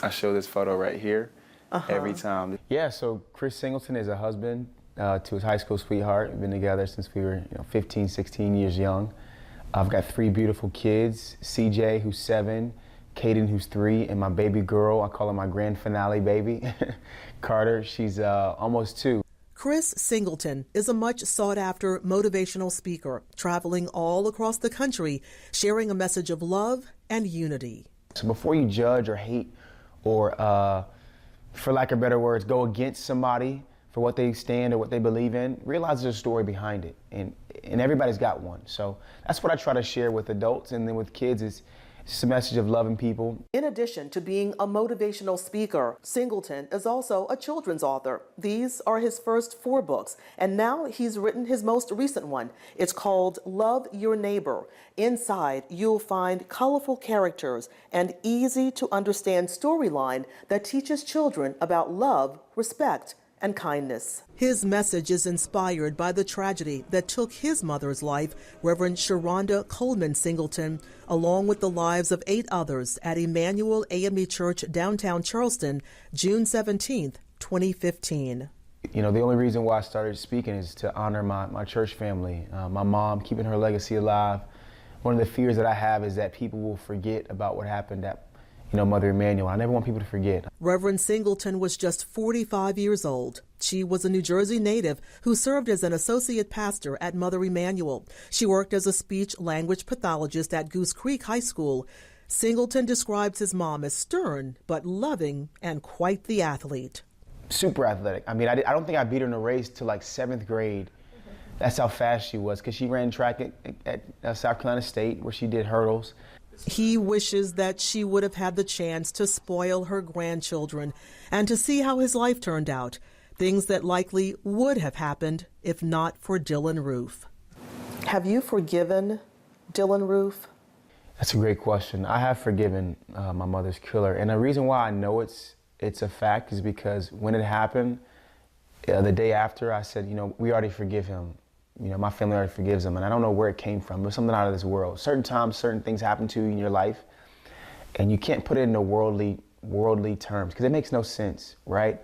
I show this photo right here every time. Yeah, so Chris Singleton is a husband to his high school sweetheart. We've been together since we were 15, 16 years young. I've got 3 beautiful kids, CJ, who's 7, Kaden, who's 3, and my baby girl, I call her my grand finale baby, Carter, she's almost 2. Chris Singleton is a much sought-after motivational speaker, traveling all across the country, sharing a message of love and unity. So before you judge or hate or, for lack of better words, go against somebody for what they stand or what they believe in, realize there's a story behind it, and everybody's got one. So that's what I try to share with adults, and then with kids is it's a message of loving people. In addition to being a motivational speaker, Singleton is also a children's author. These are his first 4 books, and now he's written his most recent one. It's called Love Your Neighbor. Inside, you'll find colorful characters and easy-to-understand storyline that teaches children about love, respect, and kindness. His message is inspired by the tragedy that took his mother's life, Reverend Sharonda Coleman Singleton, along with the lives of 8 others at Emanuel AME Church, downtown Charleston, June 17th, 2015. The only reason why I started speaking is to honor my church family, my mom, keeping her legacy alive. One of the fears that I have is that people will forget about what happened at Mother Emanuel. I never want people to forget. Reverend Singleton was just 45 years old. She was a New Jersey native who served as an associate pastor at Mother Emanuel. She worked as a speech-language pathologist at Goose Creek High School. Singleton describes his mom as stern but loving and quite the athlete. Super athletic. I don't think I beat her in a race till like 7th grade. That's how fast she was, because she ran track at South Carolina State, where she did hurdles. He wishes that she would have had the chance to spoil her grandchildren and to see how his life turned out, things that likely would have happened if not for Dylan Roof. Have you forgiven Dylan Roof? That's a great question. I have forgiven my mother's killer, and the reason why I know it's a fact is because when it happened, the day after, I said, we already forgive him. My family already forgives him, and I don't know where it came from. It was something out of this world. Certain times, certain things happen to you in your life, and you can't put it into worldly terms, because it makes no sense, right?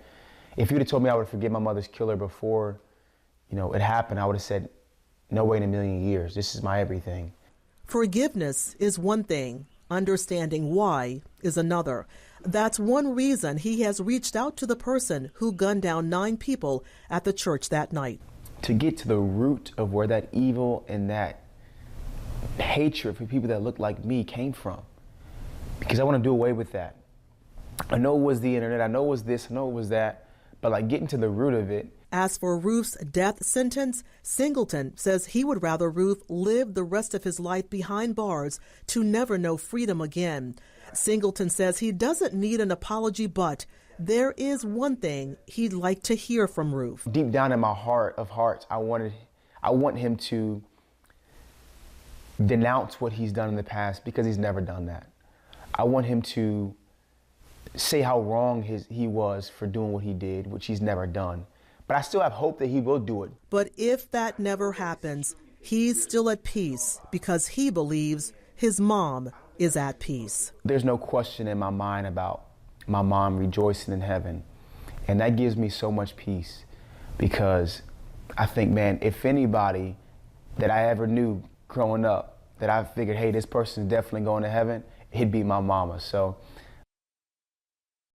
If you'd have told me I would forgive my mother's killer before, it happened, I would have said, no way in a million years. This is my everything. Forgiveness is one thing. Understanding why is another. That's one reason he has reached out to the person who gunned down 9 people at the church that night. To get to the root of where that evil and that hatred for people that look like me came from. Because I want to do away with that. I know it was the internet, I know it was this, I know it was that, but like getting to the root of it. As for Roof's death sentence, Singleton says he would rather Roof live the rest of his life behind bars to never know freedom again. Singleton says he doesn't need an apology, but there is one thing he'd like to hear from Roof. Deep down in my heart of hearts, I want him to denounce what he's done in the past, because he's never done that. I want him to say how wrong he was for doing what he did, which he's never done. But I still have hope that he will do it. But if that never happens, he's still at peace because he believes his mom is at peace. There's no question in my mind about my mom rejoicing in heaven. And that gives me so much peace, because I think, man, if anybody that I ever knew growing up that I figured, hey, this person's definitely going to heaven, it'd be my mama. So